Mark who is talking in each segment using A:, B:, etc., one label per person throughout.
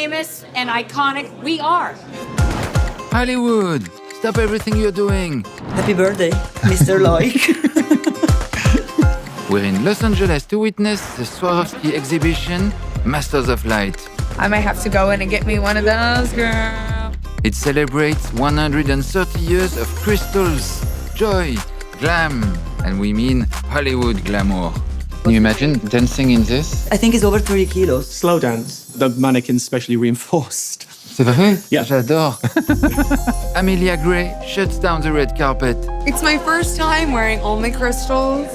A: famous and iconic we are.
B: Hollywood, stop everything you're doing.
C: Happy birthday, Mr. Loic.
B: We're in Los Angeles to witness the Swarovski exhibition, Masters of Light.
D: I might have to go in and get me one of those, girl.
B: It celebrates 130 years of crystals, joy, glam, and we mean Hollywood glamour. Can you imagine dancing in this?
C: I think it's over 30 kilos.
E: Slow dance. The mannequin's specially reinforced.
B: C'est vrai?
E: Yeah.
B: J'adore. Amelia Gray shuts down the red carpet.
D: It's my first time wearing only crystals.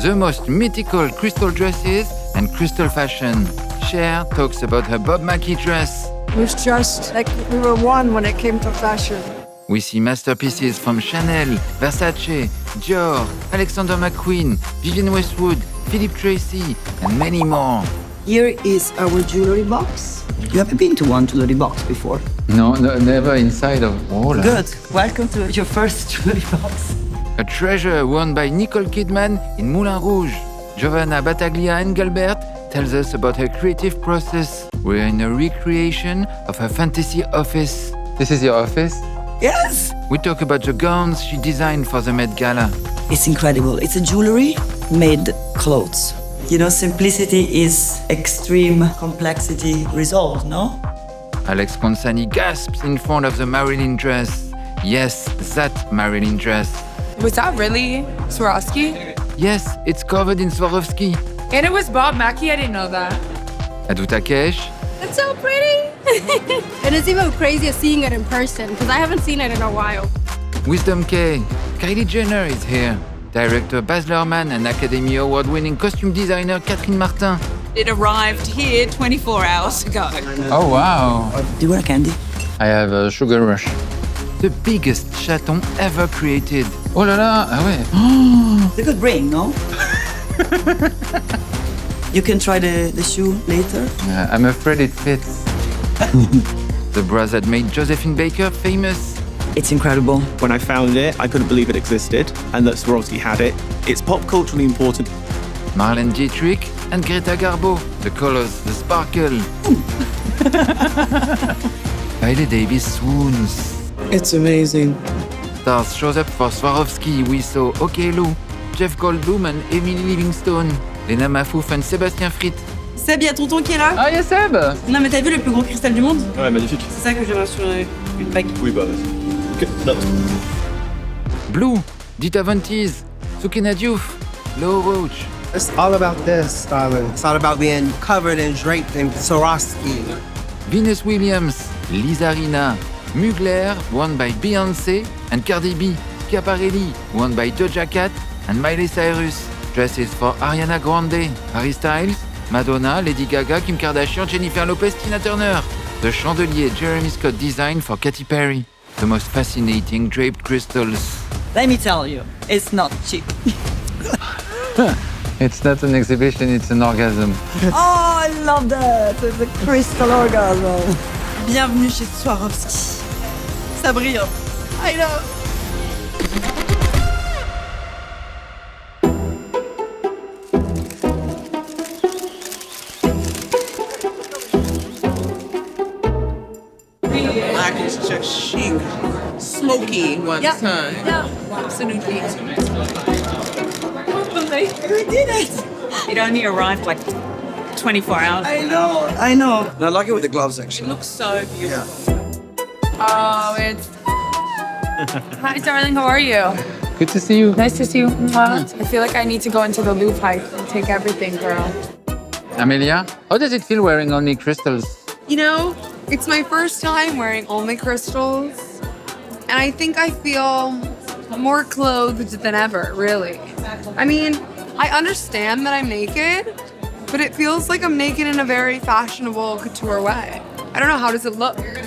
B: The most mythical crystal dresses and crystal fashion. Cher talks about her Bob Mackie dress.
F: It was just like we were one when it came to fashion.
B: We see masterpieces from Chanel, Versace, Dior, Alexander McQueen, Vivienne Westwood, Philip Treacy, and many more.
C: Here is our jewelry box. You haven't been to one jewelry box before?
B: No, never inside of all.
C: Good. Welcome to your first jewelry box.
B: A treasure worn by Nicole Kidman in Moulin Rouge. Giovanna Battaglia Engelbert tells us about her creative process. We're in a recreation of her fantasy office. This is your office?
C: Yes.
B: We talk about the gowns she designed for the Met Gala.
C: It's incredible. It's a jewelry made clothes. You know, simplicity is extreme complexity resolved, no?
B: Alex Consani gasps in front of the Marilyn dress. Yes, that Marilyn dress.
D: Was that really Swarovski?
B: Yes, it's covered in Swarovski.
D: And it was Bob Mackie? I didn't know that.
B: Aduta Kesh.
F: It's so pretty. And it's even crazier seeing it in person because I haven't seen it in a while.
B: Wisdom K. Kylie Jenner is here. Director Baz Luhrmann and Academy Award-winning costume designer Catherine Martin.
G: It arrived here 24 hours ago.
B: Oh, wow.
C: Do you want a candy?
B: I have a sugar rush. The biggest chaton ever created. Oh là là, ah ouais.
C: It's a good ring, no? You can try the shoe later.
B: I'm afraid it fits. The bra that made Josephine Baker famous.
C: It's incredible.
E: When I found it, I couldn't believe it existed and that Swarovski had it. It's pop culturally important.
B: Marlene Dietrich and Greta Garbo. The colors, the sparkle. Hailey Davis swoons.
H: It's amazing.
B: Stars shows up for Swarovski. We saw Okelu, Jeff Goldblum and Emily Livingstone, Lena Mafouf and Sébastien Fritt.
G: Seb, y'a tonton qui est là?
B: Ah, y'a Seb!
G: Non mais t'as vu le plus gros cristal du monde?
E: Ouais, magnifique.
G: C'est ça que j'ai reçu une bague.
E: Oui, bah, vas-y. Ok, no.
B: Blue, Dita Von Teese, Sukina Diouf, Low Roach.
H: It's all about this, darling.
I: It's all about being covered and draped in Swarovski.
B: Venus Williams, Lisa Rinna, Mugler, worn by Beyoncé, and Cardi B, Schiaparelli, worn by Doja Cat and Miley Cyrus. Dresses for Ariana Grande, Harry Styles, Madonna, Lady Gaga, Kim Kardashian, Jennifer Lopez, Tina Turner. The chandelier Jeremy Scott designed for Katy Perry. The most fascinating draped crystals.
C: Let me tell you, it's not cheap.
B: It's not an exhibition, it's an orgasm.
C: Oh, I love that. It's a crystal orgasm.
G: Bienvenue chez Swarovski. Ça brille. I know.
I: Black is just chic. Smoky one time.
G: Absolutely. We did it. It only arrived like 24 hours.
C: I know.
I: And I like it with the gloves, actually.
G: It looks so beautiful.
D: Oh, it's... Hi, darling. How are you?
B: Good to see you.
D: Nice to see you. I feel like I need to go into the Louvre hype and take everything, girl.
B: Amelia, how does it feel wearing only crystals?
D: You know, it's my first time wearing only crystals. And I think I feel more clothed than ever, really. I mean, I understand that I'm naked, but it feels like I'm naked in a very fashionable couture way. I don't know, how does it look?
B: It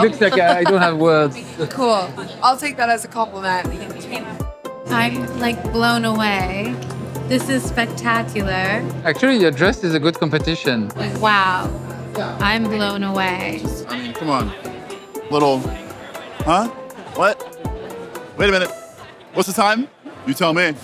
B: looks like I don't have words.
D: Cool. I'll take that as a compliment.
J: I'm like blown away. This is spectacular.
B: Actually, your dress is a good competition.
J: Wow. I'm blown away.
K: Come on. Little... Huh? What? Wait a minute. What's the time? You tell me.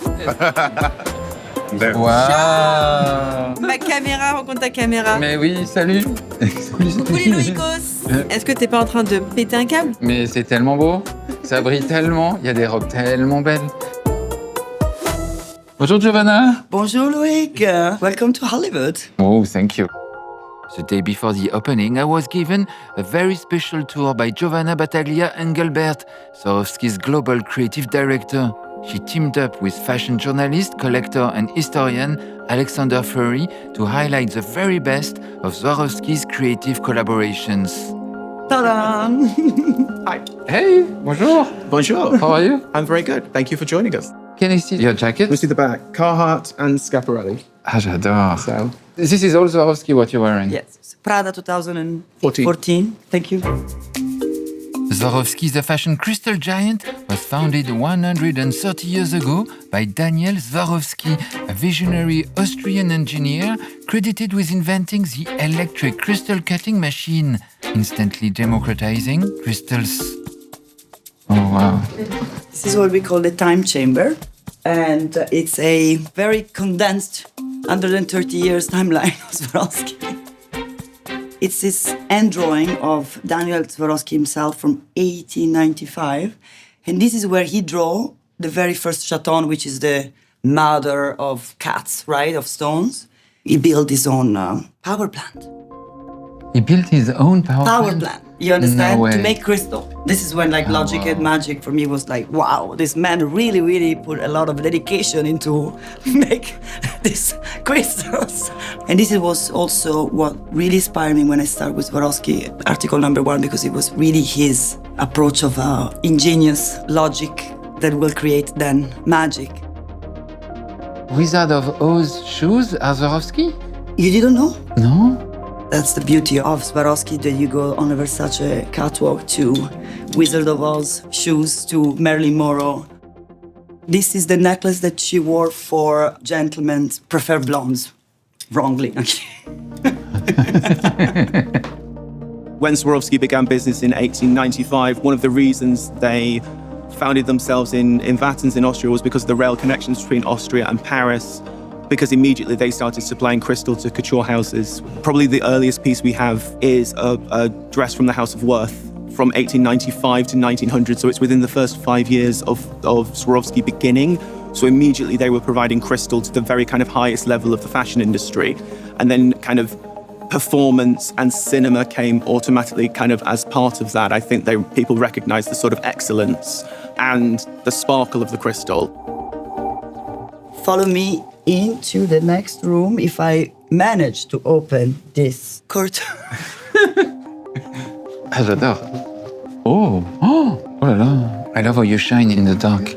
B: Wow.
G: Ma caméra rencontre ta caméra.
B: Mais oui, salut.
G: Coucou les Loïcos. Est-ce que t'es pas en train de péter un câble?
B: Mais c'est tellement beau. Ça brille tellement. Il y a des robes tellement belles. Bonjour Giovanna.
C: Bonjour Loïc. Welcome to Hollywood.
B: Oh, thank you. The day before the opening, I was given a very special tour by Giovanna Battaglia Engelbert, Swarovski's global creative director. She teamed up with fashion journalist, collector, and historian Alexander Fleury to highlight the very best of Swarovski's creative collaborations.
C: Ta-da!
E: Hi.
B: Hey, bonjour.
E: Bonjour.
B: How are you?
E: I'm very good. Thank you for joining us.
B: Can I see your jacket?
E: Let's see the back. Carhartt and Schiaparelli.
B: Ah, j'adore.
E: So,
B: This is all Swarovski what you're wearing.
C: Yes, Prada 2014. Thank you.
B: Swarovski, the fashion crystal giant, was founded 130 years ago by Daniel Swarovski, a visionary Austrian engineer credited with inventing the electric crystal cutting machine, instantly democratizing crystals. Oh, wow.
C: This is what we call the time chamber, and it's a very condensed 130 years timeline of Swarovski. It's this hand drawing of Daniel Swarovski himself from 1895, and this is where he drew the very first chaton, which is the mother of cats, right, of stones. He built his own power plant.
B: He built his own power
C: plant. You understand?
B: No way.
C: To make crystal. This is when logic and magic for me was like, wow, this man really put a lot of dedication into make these crystals. And this was also what really inspired me when I started with Swarovski, article number 1, because it was really his approach of ingenious logic that will create then magic.
B: Wizard of Oz shoes are Swarovski?
C: You didn't know?
B: No?
C: That's the beauty of Swarovski, that you go on a Versace catwalk to Wizard of Oz shoes to Marilyn Monroe. This is the necklace that she wore for gentlemen prefer blondes. Wrongly.
E: when Swarovski began business in 1895, one of the reasons they founded themselves in Wattens in Austria was because of the rail connections between Austria and Paris, because immediately they started supplying crystal to couture houses. Probably the earliest piece we have is a dress from the House of Worth from 1895 to 1900, so it's within the first 5 years of Swarovski beginning. So immediately they were providing crystal to the very kind of highest level of the fashion industry. And then kind of performance and cinema came automatically kind of as part of that. I think people recognized the sort of excellence and the sparkle of the crystal.
C: Follow me into the next room if I manage to open this curtain.
B: Ah, j'adore. Oh là là. I love how you shine in the dark.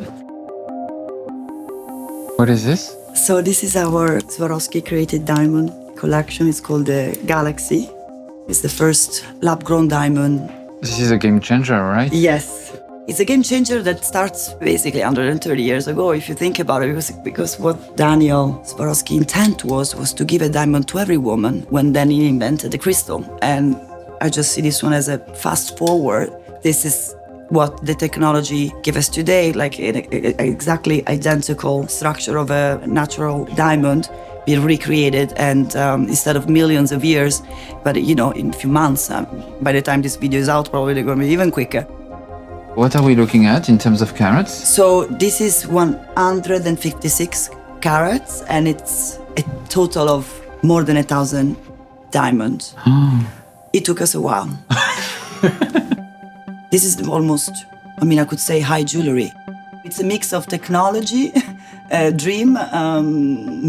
B: What is this?
C: So this is our Swarovski created diamond collection. It's called the Galaxy. It's the first lab-grown diamond.
B: This is a game changer, right?
C: Yes. It's a game changer that starts basically 130 years ago, if you think about it, because what Daniel Swarovski's intent was to give a diamond to every woman when then he invented the crystal. And I just see this one as a fast forward. This is what the technology gives us today, like an exactly identical structure of a natural diamond being recreated, and instead of millions of years, but in a few months, by the time this video is out, probably they're going to be even quicker.
B: What are we looking at in terms of carats?
C: So this is 156 carats, and it's a total of more than 1,000 diamonds. It took us a while. This is almost, I could say high jewelry. It's a mix of technology, dream,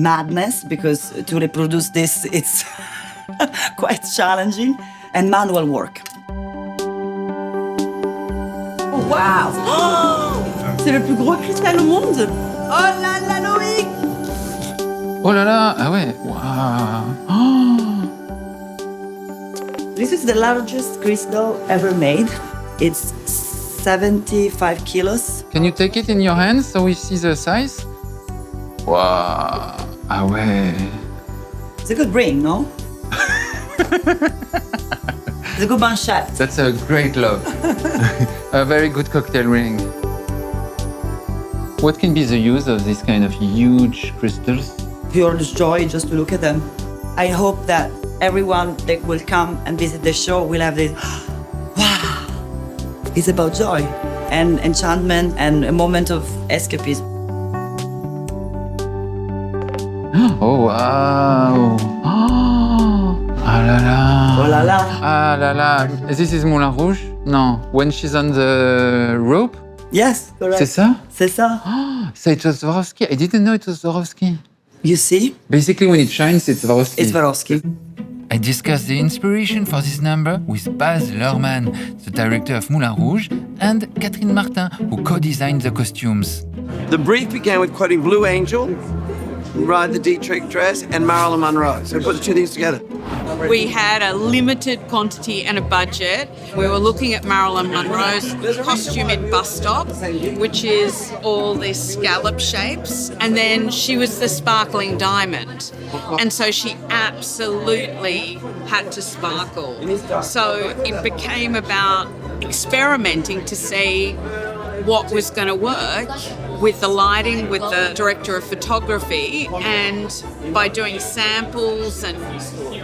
C: madness, because to reproduce this, it's quite challenging, and manual work.
G: Oh, wow! C'est le plus gros cristal au monde! Oh là là, Loïc!
B: Oh là là, ah ouais, wow!
C: This is the largest crystal ever made. It's 75 kilos.
B: Can you take it in your hands so we see the size? Wow, ah ouais.
C: It's a good ring, no? It's a good manchette.
B: That's a great love. A very good cocktail ring. What can be the use of this kind of huge crystals?
C: pure joy just to look at them. I hope that everyone that will come and visit the show will have this, wow. It's about joy and enchantment and a moment of escapism.
B: Oh, wow. Ah là là.
C: Oh là là.
B: Ah là là. This is Moulin Rouge? No. When she's on the rope?
C: Yes, correct.
B: C'est ça?
C: C'est ça.
B: So it was Swarovski. I didn't know it was Swarovski.
C: You see?
B: Basically, when it shines, it's Swarovski.
C: It's Swarovski.
B: I discussed the inspiration for this number with Baz Luhrmann, the director of Moulin Rouge, and Catherine Martin, who co-designed the costumes.
L: The brief began with quoting Blue Angel, Ride the Dietrich dress, and Marilyn Monroe. So we put the two things together.
A: We had a limited quantity and a budget. We were looking at Marilyn Monroe's costume in bust stop, which is all these scallop shapes. And then she was the sparkling diamond. And so she absolutely had to sparkle. So it became about experimenting to see what was going to work with the lighting, with the director of photography, and by doing samples and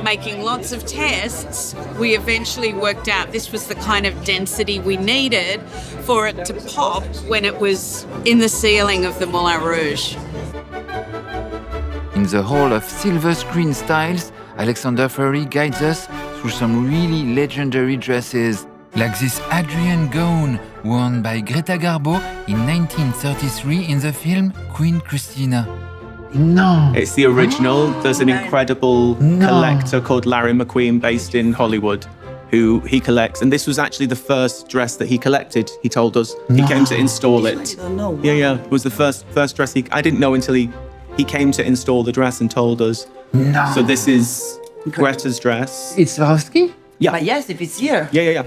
A: making lots of tests, we eventually worked out this was the kind of density we needed for it to pop when it was in the ceiling of the Moulin Rouge.
B: In the hall of silver screen styles, Alexander Furry guides us through some really legendary dresses, like this Adrian gown worn by Greta Garbo in 1933 in the film Queen Christina. No.
E: It's the original. There's an incredible collector called Larry McQueen based in Hollywood who he collects. And this was actually the first dress that he collected, he told us. He came to install it.
C: I don't know.
E: Yeah. It was the first dress I didn't know until he came to install the dress and told us.
B: No.
E: So this is Greta's dress.
B: It's Swarovski?
E: Yeah.
C: But yes, if it's here.
E: Yeah.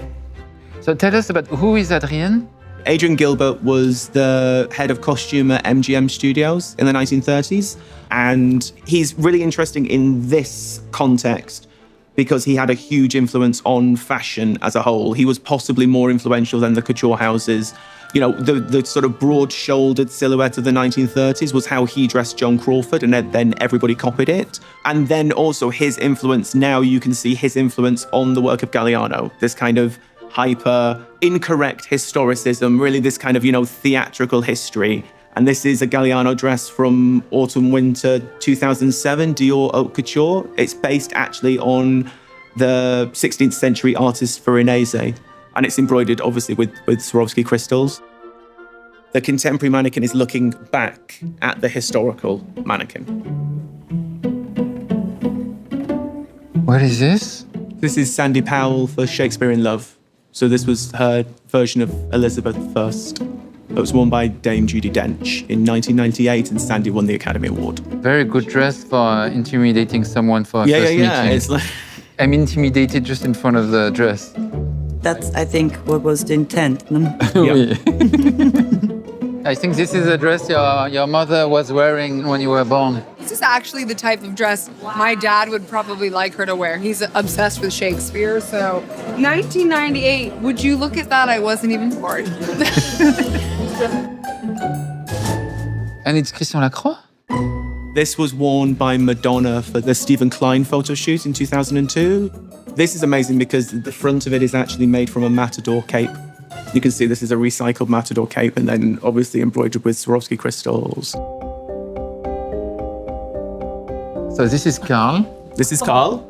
B: So tell us about who is Adrian?
E: Adrian Gilbert was the head of costume at MGM Studios in the 1930s. And he's really interesting in this context because he had a huge influence on fashion as a whole. He was possibly more influential than the couture houses. You know, the sort of broad-shouldered silhouette of the 1930s was how he dressed Joan Crawford, and then everybody copied it. And then also his influence, now you can see his influence on the work of Galliano, this kind of hyper incorrect historicism, really this kind of, theatrical history. And this is a Galliano dress from autumn-winter 2007, Dior Haute Couture. It's based actually on the 16th century artist Veronese, and it's embroidered obviously with Swarovski crystals. The contemporary mannequin is looking back at the historical mannequin.
B: What is this?
E: This is Sandy Powell for Shakespeare in Love. So this was her version of Elizabeth I. It was worn by Dame Judi Dench in 1998, and Sandy won the Academy Award.
B: Very good dress for intimidating someone for a first meeting.
E: It's like...
B: I'm intimidated just in front of the dress.
C: That's, I think, what was the intent. No?
B: Oui. I think this is a dress your mother was wearing when you were born.
D: This is actually the type of dress my dad would probably like her to wear. He's obsessed with Shakespeare, so... 1998, would you look at that? I wasn't even born.
B: And it's Christian Lacroix?
E: This was worn by Madonna for the Stephen Klein photo shoot in 2002. This is amazing because the front of it is actually made from a matador cape. You can see this is a recycled matador cape and then obviously embroidered with Swarovski crystals.
B: So this is Carl.
E: This is Carl.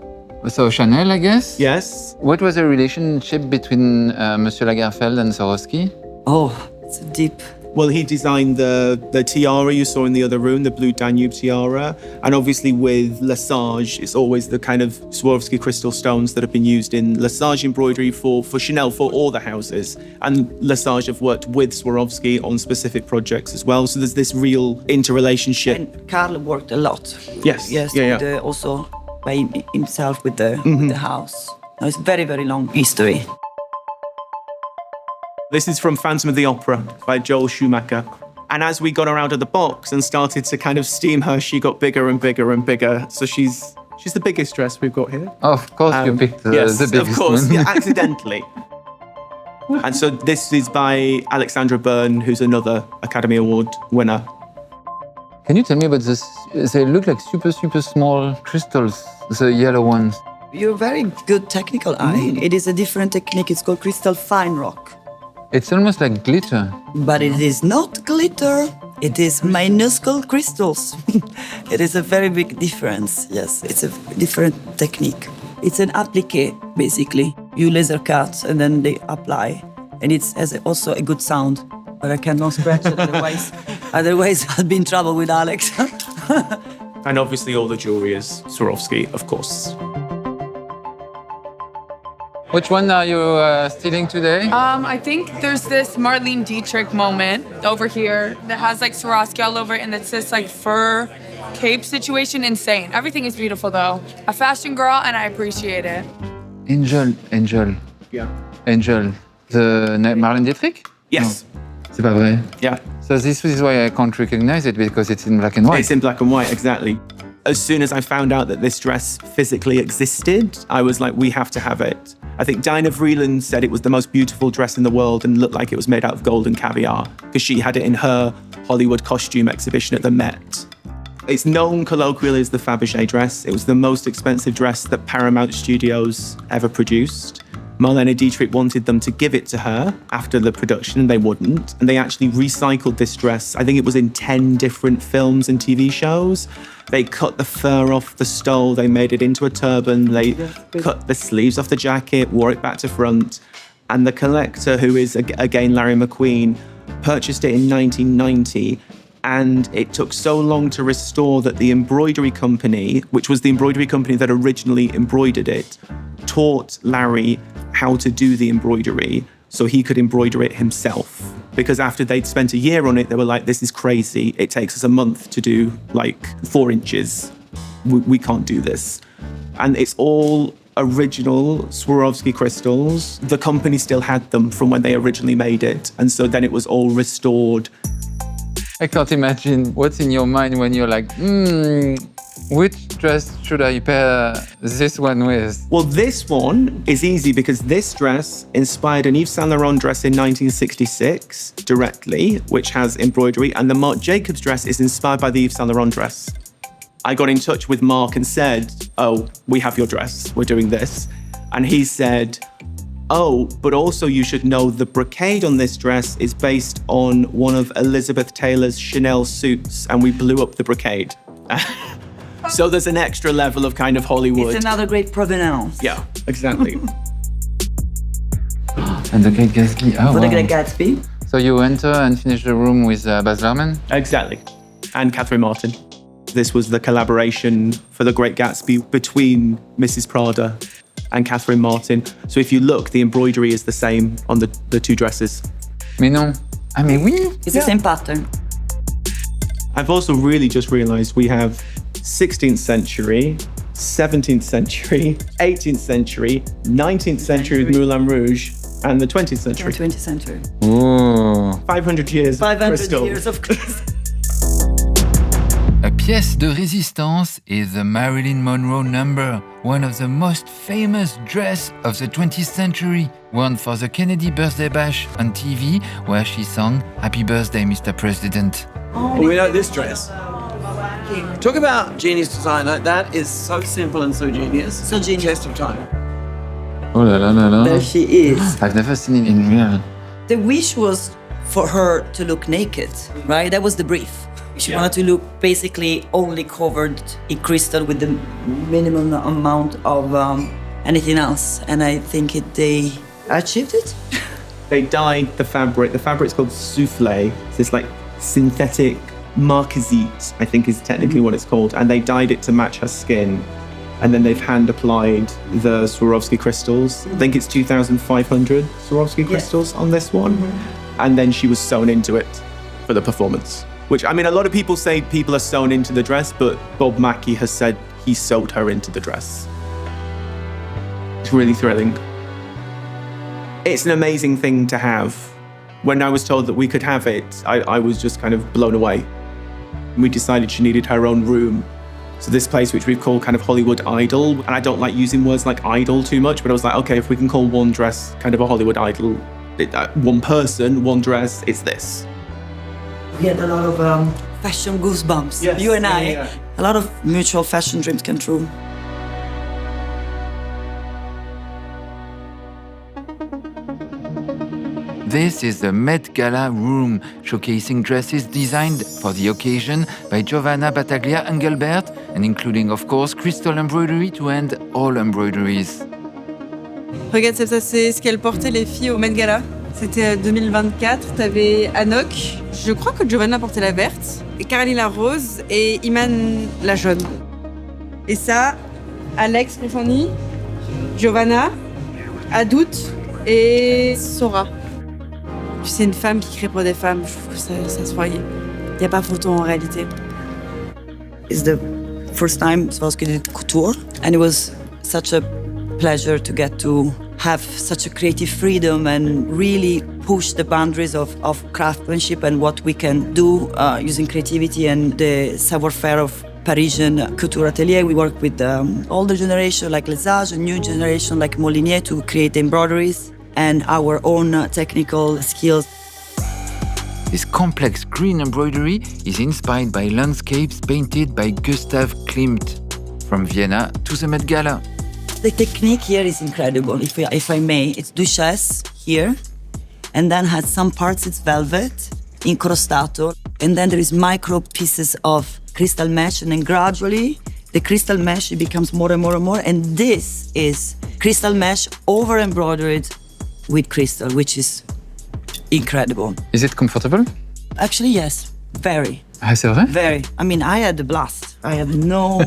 B: So Chanel, I guess?
E: Yes.
B: What was the relationship between Monsieur Lagerfeld and Swarovski?
C: Oh, it's deep.
E: Well, he designed the tiara you saw in the other room, the blue Danube tiara. And obviously with Lesage, it's always the kind of Swarovski crystal stones that have been used in Lesage embroidery for Chanel, for all the houses. And Lesage have worked with Swarovski on specific projects as well. So there's this real interrelationship.
C: And Carl worked a lot.
E: Yes.
C: With also by himself with the house. No, it's very, very long history.
E: This is from Phantom of the Opera by Joel Schumacher. And as we got her out of the box and started to kind of steam her, she got bigger and bigger and bigger. So she's the biggest dress we've got here.
B: Oh, of course you picked the biggest
E: of course,
B: one.
E: yeah, accidentally. And so this is by Alexandra Byrne, who's another Academy Award winner.
B: Can you tell me about this? They look like super, super small crystals, the yellow ones.
C: You're very good technical eye. It is a different technique. It's called crystal fine rock.
B: It's almost like glitter.
C: But it is not glitter. It is minuscule crystals. It is a very big difference. Yes, it's a different technique. It's an applique, basically. You laser cut and then they apply. And it has also a good sound. But I cannot scratch it otherwise I'll be in trouble with Alex.
E: And obviously all the jewelry is Swarovski, of course.
B: Which one are you stealing today?
D: I think there's this Marlene Dietrich moment over here that has like Swarovski all over it, and it's this like fur cape situation. Insane. Everything is beautiful though. A fashion girl, and I appreciate it.
B: Angel.
E: Yeah.
B: Angel. The Marlene Dietrich?
E: Yes.
B: No. C'est pas vrai?
E: Yeah.
B: So this is why I can't recognize it, because it's in black and white.
E: It's in black and white, exactly. As soon as I found out that this dress physically existed, I was like, we have to have it. I think Dinah Vreeland said it was the most beautiful dress in the world and looked like it was made out of gold and caviar because she had it in her Hollywood costume exhibition at the Met. It's known colloquially as the Fabergé dress. It was the most expensive dress that Paramount Studios ever produced. Marlene Dietrich wanted them to give it to her after the production, and they wouldn't. And they actually recycled this dress. I think it was in 10 different films and TV shows. They cut the fur off the stole, they made it into a turban, they cut the sleeves off the jacket, wore it back to front. And the collector, who is again Larry McQueen, purchased it in 1990. And it took so long to restore that the embroidery company, which was the embroidery company that originally embroidered it, taught Larry how to do the embroidery so he could embroider it himself. Because after they'd spent a year on it, they were like, this is crazy. It takes us a month to do like 4 inches. We can't do this. And it's all original Swarovski crystals. The company still had them from when they originally made it. And so then it was all restored.
B: I can't imagine what's in your mind when you're like, which dress should I pair this one with?
E: Well, this one is easy because this dress inspired an Yves Saint Laurent dress in 1966 directly, which has embroidery, and the Marc Jacobs dress is inspired by the Yves Saint Laurent dress. I got in touch with Marc and said, oh, we have your dress, we're doing this. And he said, oh, but also you should know the brocade on this dress is based on one of Elizabeth Taylor's Chanel suits, and we blew up the brocade. So there's an extra level of kind of Hollywood.
C: It's another great provenance.
E: Yeah, exactly.
B: And the Great Gatsby. Oh,
C: For
B: wow.
C: the Great Gatsby.
B: So you enter and finish the room with Baz Luhrmann?
E: Exactly. And Catherine Martin. This was the collaboration for the Great Gatsby between Mrs. Prada and Catherine Martin. So if you look, the embroidery is the same on the two dresses.
B: Mais non. Ah, mais oui.
C: It's the same pattern.
E: I've also really just realized we have 16th century, 17th century, 18th century, 19th century with Moulin Rouge, and the 20th century.
C: 20th century.
B: Ooh.
E: 500 years
C: 500
E: crystal.
C: years of crystal.
B: A pièce de résistance is the Marilyn Monroe number, one of the most famous dress of the 20th century, worn for the Kennedy birthday bash on TV, where she sang "Happy Birthday, Mr. President."
L: Well, we know this dress. Talk about genius design. That is so simple and so genius.
C: So genius.
L: Test of time.
B: Oh la la la la.
C: There she is.
B: I've never seen it in real.
C: The wish was for her to look naked, right? That was the brief. She wanted to look basically only covered in crystal with the minimum amount of anything else. And I think they achieved it.
E: They dyed the fabric. The fabric's called soufflé. It's this like synthetic marquisite, I think is technically what it's called. And they dyed it to match her skin. And then they've hand applied the Swarovski crystals. I think it's 2,500 Swarovski crystals on this one. And then she was sewn into it for the performance. Which, I mean, a lot of people say people are sewn into the dress, but Bob Mackie has said he sewed her into the dress. It's really thrilling. It's an amazing thing to have. When I was told that we could have it, I was just kind of blown away. We decided she needed her own room. So this place, which we've called kind of Hollywood Idol, and I don't like using words like idol too much, but I was like, okay, if we can call one dress kind of a Hollywood idol, one person, one dress, it's this.
C: We had a lot of fashion goosebumps.
E: Yes,
C: You and
E: yeah,
C: I.
E: yeah.
C: A lot of mutual fashion dreams come true.
B: This is the Met Gala room, showcasing dresses designed for the occasion by Giovanna Battaglia Engelbert, and including, of course, crystal embroidery to end all embroideries.
G: Regarde ça, c'est ce qu'elles portaient les filles au Met Gala. C'était 2024, t'avais Anouk, je crois que Giovanna portait la verte, et Caroline la rose et Iman la jaune. Et ça, Alex Rifani, Giovanna, Haute et Sora. Puis c'est une femme qui crée pour des femmes, je trouve que ça se voyait. Il n'y a pas photo en réalité.
C: It's the first time Swarovski did couture, and it was such a pleasure to get to have such a creative freedom and really push the boundaries of craftsmanship and what we can do using creativity and the savoir-faire of Parisian couture atelier. We work with older generation like Lesage, a new generation like Molinier to create embroideries and our own technical skills.
B: This complex green embroidery is inspired by landscapes painted by Gustav Klimt, from Vienna to the Met Gala.
C: The technique here is incredible, if I may. It's Duchesse here, and then has some parts it's velvet, incrostato, and then there is micro pieces of crystal mesh, and then gradually the crystal mesh it becomes more and more and more, and this is crystal mesh over embroidered with crystal, which is incredible.
B: Is it comfortable?
C: Actually, yes, very.
B: Ah, c'est vrai?
C: Very. I mean, I had a blast. I have no...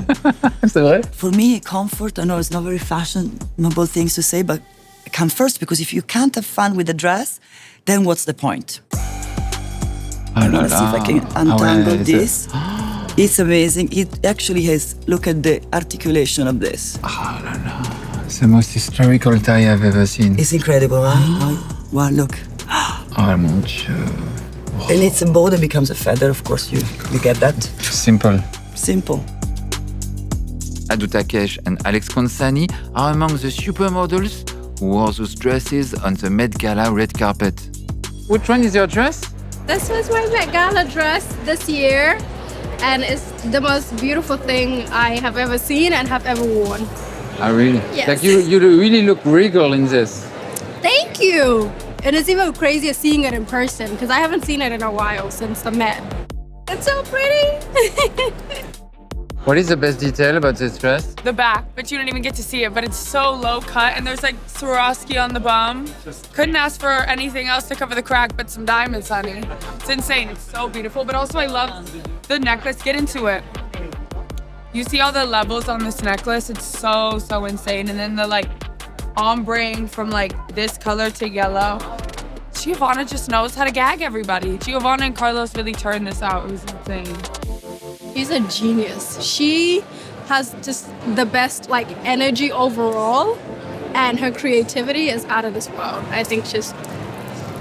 B: C'est vrai?
C: For me, comfort, I know it's not very fashionable things to say, but it comes first, because if you can't have fun with the dress, then what's the point? I want to see if I can untangle this. It's amazing. It actually has, look at the articulation of this.
B: Oh là là. It's the most historical tie I've ever seen.
C: It's incredible, right? Wow, look.
B: Oh mon Dieu.
C: And it's a bow that becomes a feather, of course, you get that.
B: Simple.
C: Simple.
B: Adu Takesh and Alex Consani are among the supermodels who wore those dresses on the Met Gala red carpet. Which one is your dress?
F: This was my Met Gala dress this year, and it's the most beautiful thing I have ever seen and have ever worn.
B: Oh, really?
F: Yes.
B: Like you really look regal in this.
F: Thank you! And it's even crazier seeing it in person, because I haven't seen it in a while since the Met. It's so pretty!
B: What is the best detail about this dress?
M: The back, but you don't even get to see it. But it's so low cut, and there's like Swarovski on the bum. Couldn't ask for anything else to cover the crack but some diamonds, honey. It's insane. It's so beautiful. But also, I love the necklace. Get into it. You see all the levels on this necklace? It's so insane. And then the like ombre from like this color to yellow. Giovanna just knows how to gag everybody. Giovanna and Carlos really turned this out. It was insane.
F: She's a genius. She has just the best like energy overall, and her creativity is out of this world. I think she's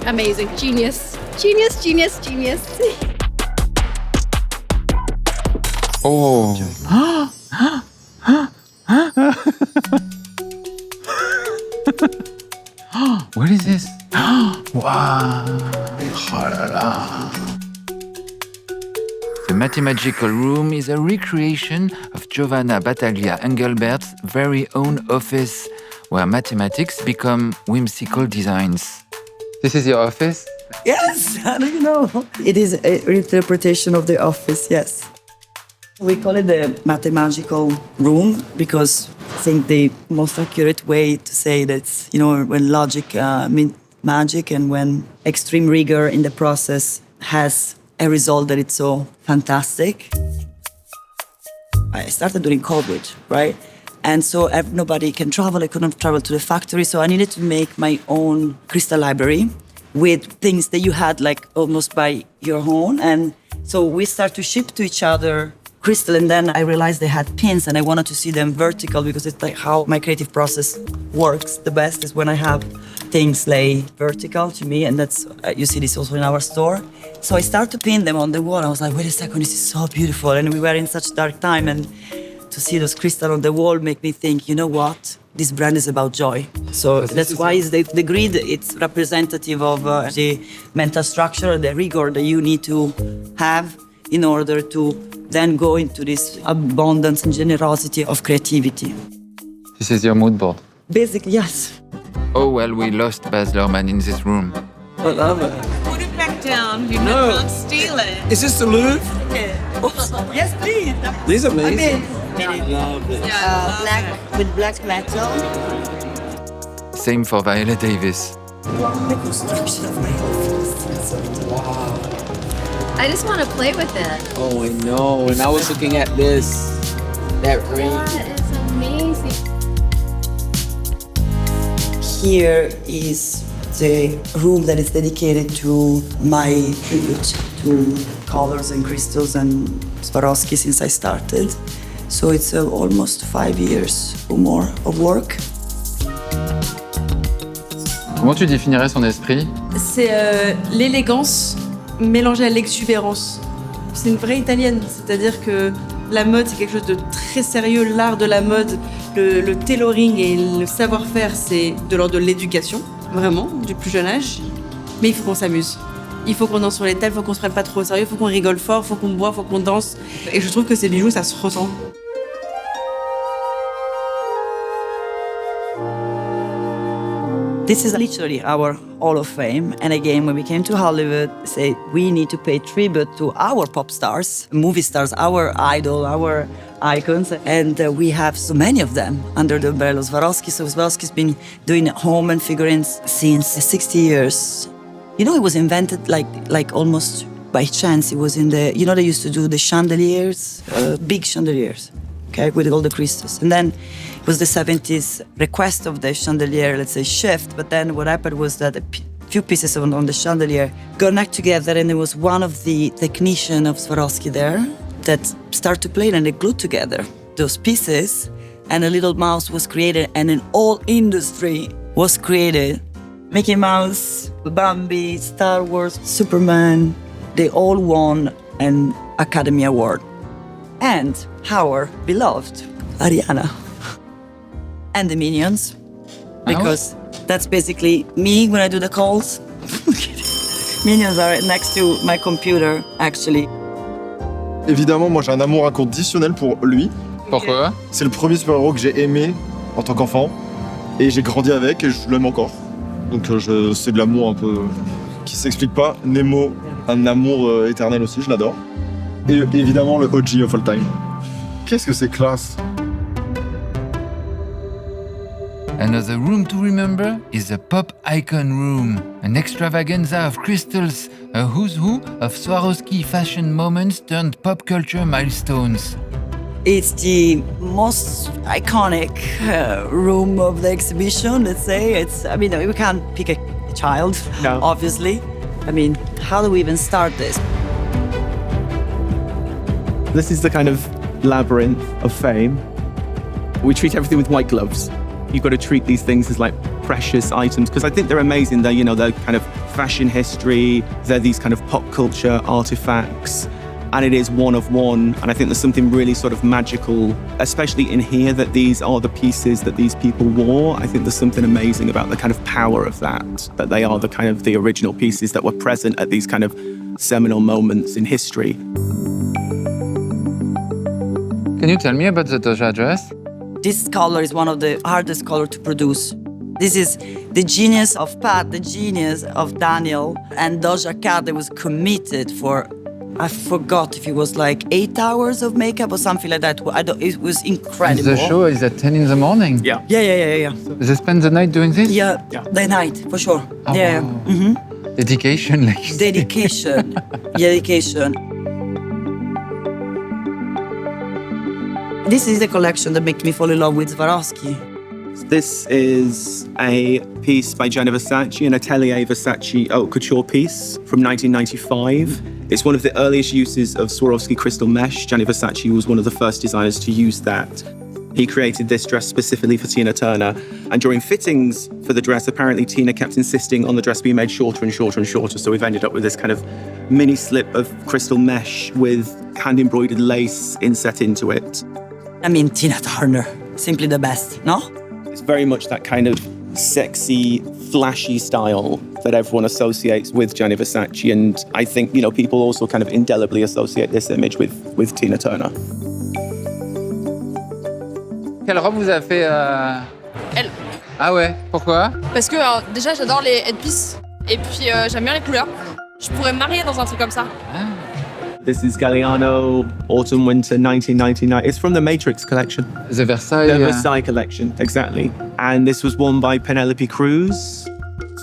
F: amazing. Genius. Genius, genius, genius.
B: Oh. What is this? Wow. Oh la la. The Mathemagical Room is a recreation of Giovanna Battaglia Engelbert's very own office, where mathematics become whimsical designs. This is your office?
C: Yes, I don't know. It is a reinterpretation of the office, yes. We call it the Mathemagical Room because I think the most accurate way to say that's, when logic means magic and when extreme rigor in the process has a result that it's so fantastic. I started during COVID, right? And so nobody can travel. I couldn't travel to the factory, so I needed to make my own crystal library with things that you had like almost by your own. And so we start to ship to each other crystal, and then I realized they had pins and I wanted to see them vertical because it's like how my creative process works the best is when I have things lay vertical to me, and that's you see this also in our store. So I started to pin them on the wall. I was like, wait a second, this is so beautiful. And we were in such dark time, and to see those crystals on the wall make me think, you know what? This brand is about joy. So that's why the grid, it's representative of the mental structure, the rigor that you need to have in order to then go into this abundance and generosity of creativity.
B: This is your mood board.
C: Basically, yes.
B: Oh well, we lost Baz Luhrmann in this room.
L: I love it.
A: Put it back down. You can't steal it.
L: Is this the Louvre?
C: Yes, please.
L: These are amazing.
C: Love it. Black with black metal.
B: Same for Viola Davis.
C: The construction of my office.
L: Wow.
J: I just want to play with it.
L: Oh, I know. And I was looking at this. That ring.
J: That is amazing.
C: Here is the room that is dedicated to my tribute to colors and crystals and Swarovski since I started. So it's almost 5 years or more of work.
B: Comment tu définirais son esprit?
G: C'est l'élégance mélangée à l'exubérance. C'est une vraie italienne, c'est-à-dire que la mode, c'est quelque chose de très sérieux. L'art de la mode, le tailoring et le savoir-faire, c'est de l'ordre de l'éducation, vraiment, du plus jeune âge. Mais il faut qu'on s'amuse. Il faut qu'on danse sur les tables, il faut qu'on se prenne pas trop au sérieux, il faut qu'on rigole fort, il faut qu'on boive, il faut qu'on danse. Et je trouve que ces bijoux, ça se ressent.
C: This is literally our Hall of Fame. And again, when we came to Hollywood, say we need to pay tribute to our pop stars, movie stars, our idol, our icons. And we have so many of them under the umbrella of Swarovski. So Swarovski's been doing home and figurines since 60 years. You know, it was invented like almost by chance. It was in the, you know, they used to do the chandeliers, big chandeliers, okay, with all the crystals. And then it was the 70s request of the chandelier, let's say, shift. But then what happened was that a few pieces on the chandelier got knocked together, and there was one of the technicians of Swarovski there that started to play, and they glued together those pieces, and a little mouse was created, and an whole industry was created. Mickey Mouse, Bambi, Star Wars, Superman, they all won an Academy Award. And our beloved Ariana. And the Minions, because that's basically me when I do the calls. Minions are next to my computer, actually.
N: Évidemment, moi j'ai un amour inconditionnel pour lui.
B: Pourquoi?
N: C'est le premier super-héros que j'ai aimé en tant qu'enfant. Et j'ai grandi avec et je l'aime encore. Donc c'est de l'amour un peu qui s'explique pas. Nemo, un amour éternel aussi, je l'adore. Et évidemment le OG of all time. Qu'est-ce que c'est classe!
B: Another room to remember is the pop icon room, an extravaganza of crystals, a who's who of Swarovski fashion moments turned pop culture milestones.
C: It's the most iconic room of the exhibition, let's say. I mean, we can't pick a child, no. Obviously. I mean, how do we even start this?
E: This is the kind of labyrinth of fame. We treat everything with white gloves. You've got to treat these things as like precious items because I think they're amazing. They're, you know, they're kind of fashion history. They're these kind of pop culture artifacts. And it is one of one. And I think there's something really sort of magical, especially in here, that these are the pieces that these people wore. I think there's something amazing about the kind of power of that they are the kind of the original pieces that were present at these kind of seminal moments in history.
B: Can you tell me about the Doja dress?
C: This color is one of the hardest colors to produce. This is the genius of Pat, the genius of Daniel, and Doja Cat that was committed for, I forgot if it was like 8 hours of makeup or something like that. It was incredible.
B: The show is at 10 in the morning?
E: Yeah.
C: Yeah.
B: They spend the night doing this?
C: Yeah. The night, for sure.
B: Oh,
C: yeah.
B: Wow.
C: Mm-hmm.
B: Dedication, like you say.
C: Dedication. Dedication. This is the collection that made me fall in love with Swarovski.
E: This is a piece by Giovanna Versace, an Atelier Versace Haute Couture piece from 1995. It's one of the earliest uses of Swarovski crystal mesh. Giovanna Versace was one of the first designers to use that. He created this dress specifically for Tina Turner. And during fittings for the dress, apparently Tina kept insisting on the dress being made shorter and shorter and shorter. So we've ended up with this kind of mini slip of crystal mesh with hand-embroidered lace inset into it.
C: I mean, Tina Turner, simply the best, no?
E: It's very much that kind of sexy, flashy style that everyone associates with Gianni Versace. And I think, you know, people also kind of indelibly associate this image with Tina Turner.
B: Quelle robe vous a fait
O: Elle.
B: Ah ouais, pourquoi?
O: Parce que déjà, j'adore les headpieces. Et puis, j'aime bien les couleurs. Je pourrais me marier dans un truc comme ça.
E: This is Galliano Autumn Winter 1999. It's from the Matrix collection.
B: The Versailles.
E: The Versailles collection, exactly. And this was worn by Penelope Cruz.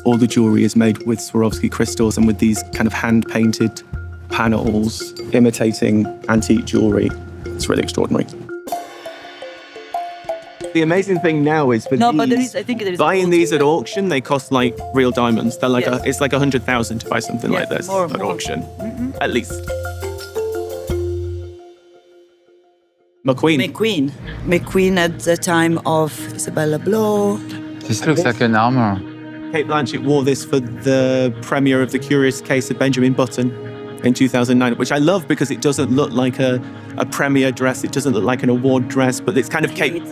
E: All the jewelry is made with Swarovski crystals and with these kind of hand-painted panels imitating antique jewelry. It's really extraordinary. The amazing thing now is for buying these at auction, they cost like real diamonds. They're like it's like 100,000 to buy something like this at auction, at least.
C: McQueen at the time of Isabella Blow.
B: This looks like an armor.
E: Kate Blanchett wore this for the premiere of The Curious Case of Benjamin Button in 2009, which I love because it doesn't look like a premiere dress. It doesn't look like an award dress, but it's kind of Kate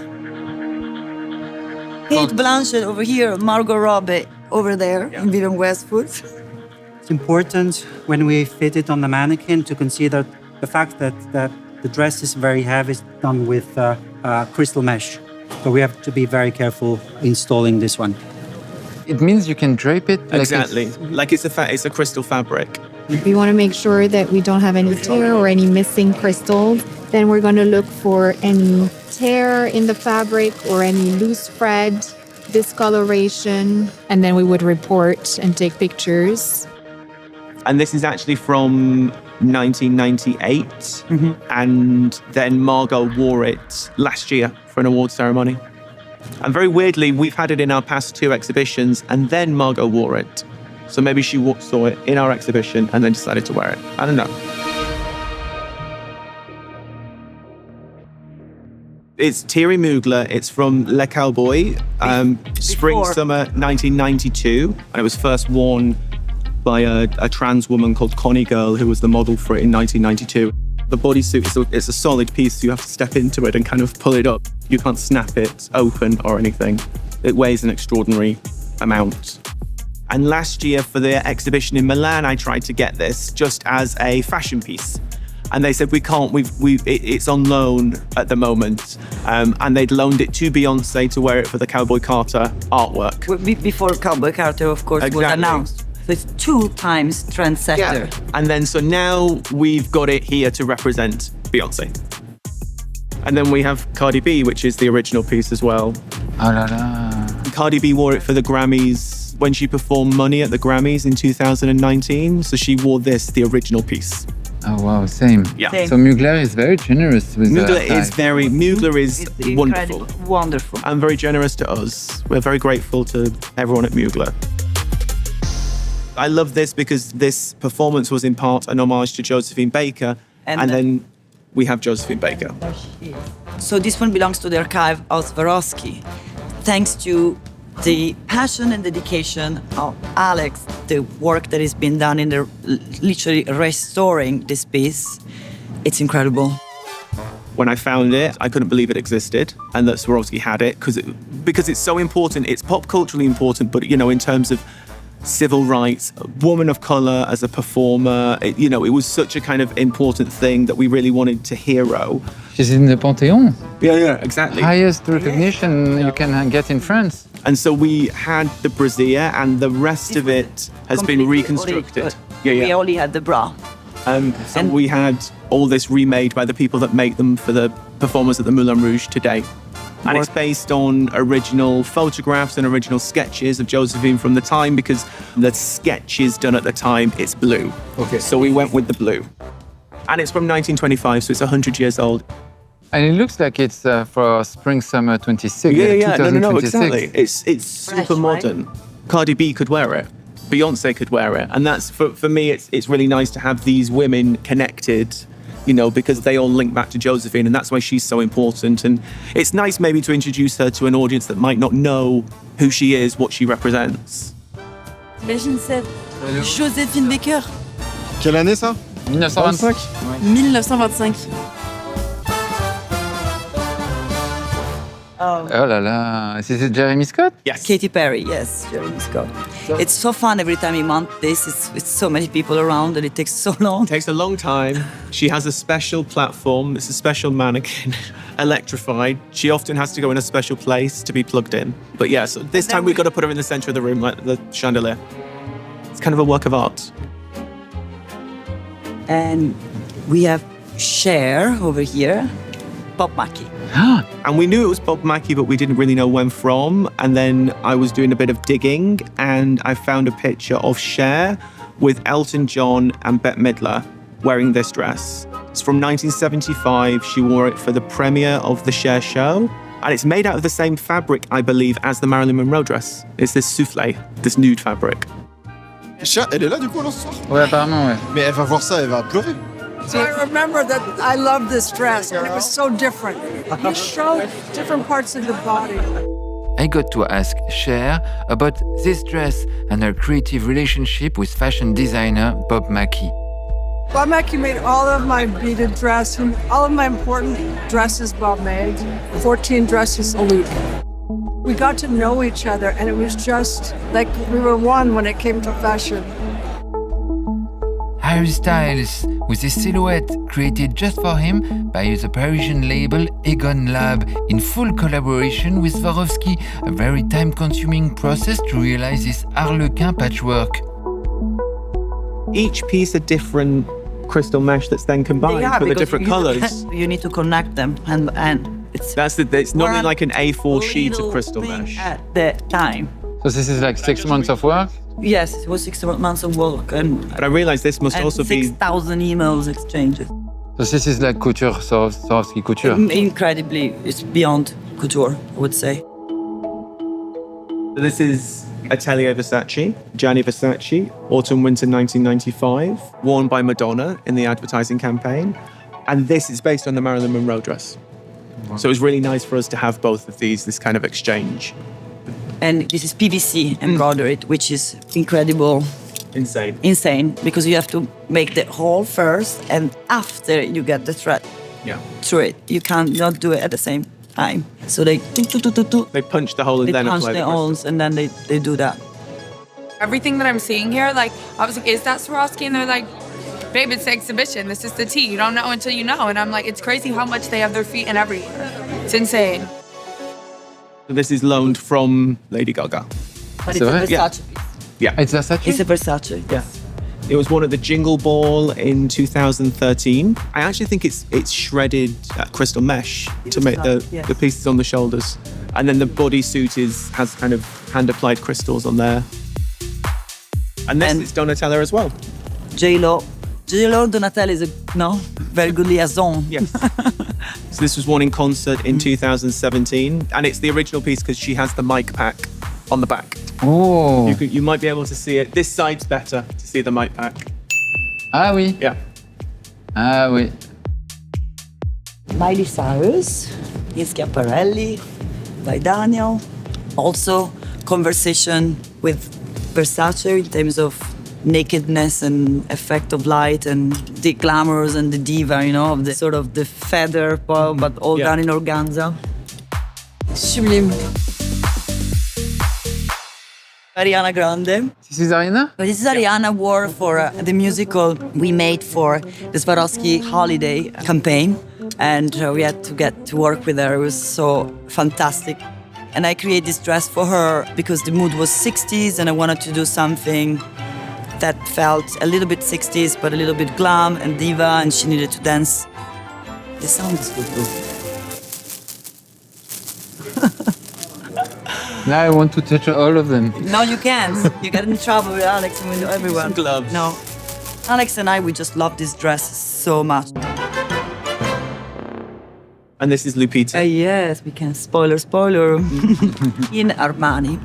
C: Blanchett over here, Margot Robbie over there in Vivienne Westwood.
P: It's important when we fit it on the mannequin to consider the fact that the dress is very heavy, it's done with crystal mesh. So we have to be very careful installing this one.
B: It means you can drape it?
E: Exactly. Like it's a crystal fabric.
Q: We want to make sure that we don't have any tear or any missing crystals. Then we're going to look for any tear in the fabric or any loose thread, discoloration, and then we would report and take pictures.
E: And this is actually from 1998. And then Margot wore it last year for an award ceremony. And very weirdly, we've had it in our past 2 exhibitions, and then Margot wore it. So maybe she saw it in our exhibition and then decided to wear it. I don't know. It's Thierry Mugler. It's from Le Cowboy, spring-summer 1992. And it was first worn by a trans woman called Connie Girl, who was the model for it in 1992. The bodysuit, it's a solid piece, so you have to step into it and kind of pull it up. You can't snap it open or anything. It weighs an extraordinary amount. And last year for the exhibition in Milan, I tried to get this just as a fashion piece. And they said, we can't, it's on loan at the moment. And they'd loaned it to Beyoncé to wear it for the Cowboy Carter artwork.
C: Before Cowboy Carter, of course, was announced. So it's 2 times trendsetter.
E: Yeah. And then, so now we've got it here to represent Beyoncé. And then we have Cardi B, which is the original piece as well.
B: Oh la la.
E: Cardi B wore it for the Grammys when she performed Money at the Grammys in 2019. So she wore this, the original piece.
B: Oh wow, same.
E: Yeah.
C: Same.
B: So Mugler is very generous with
E: Mugler is wonderful.
C: Wonderful.
E: And very generous to us. We're very grateful to everyone at Mugler. I love this because this performance was in part an homage to Josephine Baker, and then we have Josephine Baker.
C: So this one belongs to the archive of Swarovski. Thanks to the passion and dedication of Alex, the work that has been done in the literally restoring this piece, it's incredible.
E: When I found it, I couldn't believe it existed and that Swarovski had it because it's so important. It's pop culturally important, but you know, in terms of civil rights, a woman of color as a performer, it was such a kind of important thing that we really wanted to hero.
B: She's in the Panthéon.
E: Yeah, exactly.
B: Highest recognition you can get in France.
E: And so we had the brassiere and the rest of it has been reconstructed.
C: We only had the bra.
E: So we had all this remade by the people that make them for the performers at the Moulin Rouge today. And it's based on original photographs and original sketches of Josephine from the time, because the sketches done at the time, it's blue. Okay. So we went with the blue. And it's from 1925, so it's 100 years old.
B: And it looks like it's for spring-summer 26.
E: Yeah, no, exactly. It's super modern. Right? Cardi B could wear it. Beyoncé could wear it. And that's, for me, it's really nice to have these women connected, because they all link back to Josephine, and that's why she's so important. And it's nice maybe to introduce her to an audience that might not know who she is, what she represents.
C: Imagine cette Josephine Baker.
N: Quelle année ça?
B: 1925.
G: 1925.
B: Oh là là, is it Jeremy Scott?
E: Yes.
C: Katy Perry, yes, Jeremy Scott. It's so fun every time you mount this. It's so many people around and it takes so long.
E: It takes a long time. She has a special platform. It's a special mannequin, electrified. She often has to go in a special place to be plugged in. But yeah, so this time we've got to put her in the center of the room like the chandelier. It's kind of a work of art.
C: And we have Cher over here, Bob Mackie.
E: And we knew it was Bob Mackie, but we didn't really know when from. And then I was doing a bit of digging and I found a picture of Cher with Elton John and Bette Midler wearing this dress. It's from 1975. She wore it for the premiere of the Cher show. And it's made out of the same fabric, I believe, as the Marilyn Monroe dress. It's this soufflé, this nude fabric.
N: Cher, elle est là du coup, ce soir?
B: Ouais, apparemment, ouais.
N: Mais elle va voir ça, elle va pleurer.
R: So I remember that I loved this dress, and it was so different. You showed different parts of the body.
B: I got to ask Cher about this dress and her creative relationship with fashion designer Bob Mackie.
R: Bob Mackie made all of my beaded dress, and all of my important dresses Bob made. 14 dresses a week. We got to know each other, and it was just like we were one when it came to fashion.
B: Harry Styles with a silhouette created just for him by the Parisian label Egon Lab in full collaboration with Swarovski, a very time-consuming process to realize this harlequin patchwork.
E: Each piece a different crystal mesh that's then combined for the different colors.
C: You need to connect them, and
E: it's normally like an A4 sheet of crystal mesh.
C: At the time.
B: So this is like 6 months of work?
C: Yes, it was 6 months of work,
E: but I realized this must also be
C: 6,000 emails exchanged.
B: So this is like couture, Swarovski couture.
C: Incredibly, it's beyond couture, I would say.
E: This is Atelier Versace, Gianni Versace, autumn-winter 1995, worn by Madonna in the advertising campaign. And this is based on the Marilyn Monroe dress. So it was really nice for us to have both of these, this kind of exchange.
C: And this is PVC embroidered, which is incredible. Insane, because you have to make the hole first, and after you get the thread through it. You cannot do it at the same time. So they
E: punch the hole and then
C: punch
E: apply
C: the holes, and then they do that.
M: Everything that I'm seeing here, like, I was like, is that Swarovski? And they're like, babe, it's the exhibition. This is the tea. You don't know until you know. And I'm like, it's crazy how much they have their feet in everywhere. It's insane.
E: This is loaned from Lady Gaga.
C: But it's a Versace piece.
E: Yeah.
B: It's Versace?
C: It's a Versace,
E: yeah. It was one at the Jingle Ball in 2013. I actually think it's shredded crystal mesh to make the pieces on the shoulders. And then the bodysuit has kind of hand-applied crystals on there. And this is Donatella as well.
C: J-Lo, Donatella is a very good liaison.
E: Yes. So this was worn in concert in 2017, and it's the original piece because she has the mic pack on the back.
B: Oh.
E: You might be able to see it. This side's better to see the mic pack.
B: Ah oui.
E: Yeah.
B: Ah oui.
C: Miley Cyrus, in Schiaparelli, by Daniel. Also, conversation with Versace in terms of nakedness and effect of light and the glamours and the diva, of the sort of the feather, but all done in organza.
G: Sublime.
C: Ariana Grande.
B: This is Ariana?
C: This is Ariana wore for the musical we made for the Swarovski holiday campaign. And we had to get to work with her. It was so fantastic. And I created this dress for her because the mood was 60s and I wanted to do something that felt a little bit 60s, but a little bit glam and diva, and she needed to dance. The sound is good though.
B: Now I want to touch all of them.
C: No, you can't. You get in trouble with Alex and with everyone.
E: Some gloves.
C: No. Alex and I, we just love this dress so much.
E: And this is Lupita.
C: Yes, we can. Spoiler. In Armani.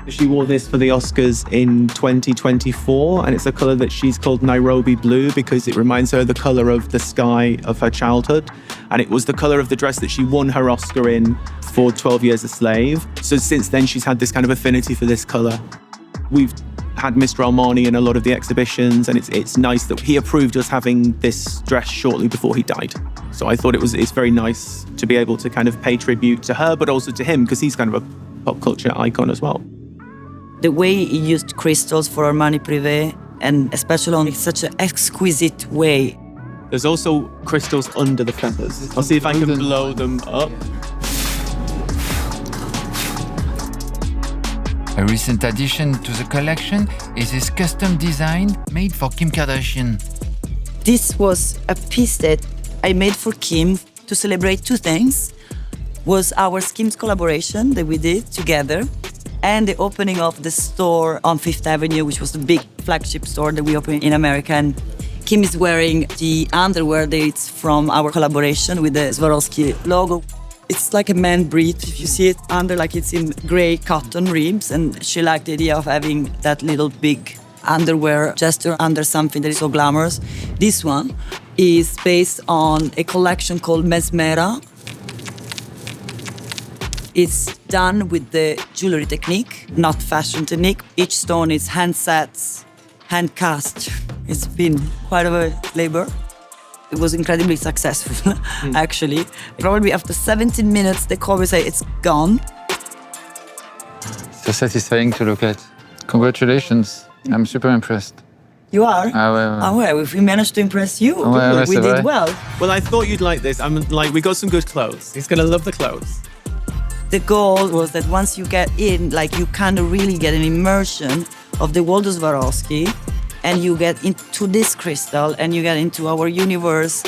E: She wore this for the Oscars in 2024, and it's a color that she's called Nairobi blue because it reminds her of the color of the sky of her childhood. And it was the color of the dress that she won her Oscar in for 12 Years a Slave. So since then, she's had this kind of affinity for this color. We've had Mr. Armani in a lot of the exhibitions, and it's nice that he approved us having this dress shortly before he died. So I thought it's very nice to be able to kind of pay tribute to her, but also to him, because he's kind of a pop culture icon as well.
C: The way he used crystals for Armani Privé, and especially on such an exquisite way.
E: There's also crystals under the feathers. I'll see if I can blow them up.
B: A recent addition to the collection is this custom design made for Kim Kardashian.
C: This was a piece that I made for Kim to celebrate two things. Was our Skims collaboration that we did together, and the opening of the store on Fifth Avenue, which was the big flagship store that we opened in America. And Kim is wearing the underwear that it's from our collaboration with the Swarovski logo. It's like a man brief. If you see it under, like it's in gray cotton ribs, and she liked the idea of having that little big underwear gesture under something that is so glamorous. This one is based on a collection called Mesmera. It's done with the jewelry technique, not fashion technique. Each stone is hand set, hand cast. It's been quite a labor. It was incredibly successful, actually. Probably after 17 minutes, the cover say it's gone.
B: So satisfying to look at. Congratulations. I'm super impressed.
C: You are?
B: Ah, ouais.
C: If we managed to impress you,
B: Ouais,
C: we did well.
E: Well, I thought you'd like this. We got some good clothes. He's gonna love the clothes.
C: The goal was that once you get in, you kind of really get an immersion of the world of Swarovski, and you get into this crystal, and you get into our universe,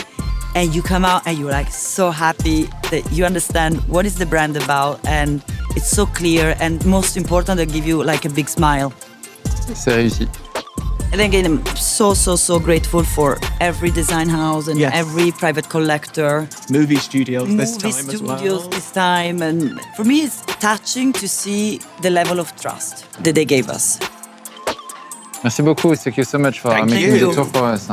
C: and you come out and you're so happy that you understand what is the brand about, and it's so clear, and most important, they give you a big smile.
B: C'est réussi.
C: And again, I'm so grateful for every design house and every private collector.
E: Movie studios this time.
C: And for me, it's touching to see the level of trust that they gave us.
B: Merci beaucoup. Thank you so much for making the tour for us.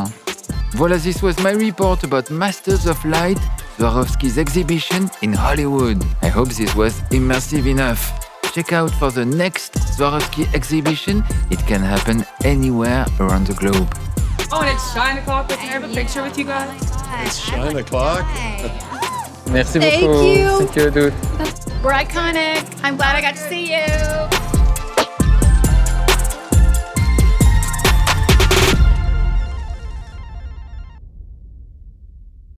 B: Voilà, this was my report about Masters of Light, Swarovski's exhibition in Hollywood. I hope this was immersive enough. Check out for the next Swarovski exhibition. It can happen anywhere around the globe.
M: Oh, and it's Shine O'Clock. Can I have a picture with you guys?
N: It's Shine O'Clock.
B: Merci
F: Thank
B: beaucoup.
F: you.
B: Thank you, dude.
F: We're iconic. I'm glad I got to see you.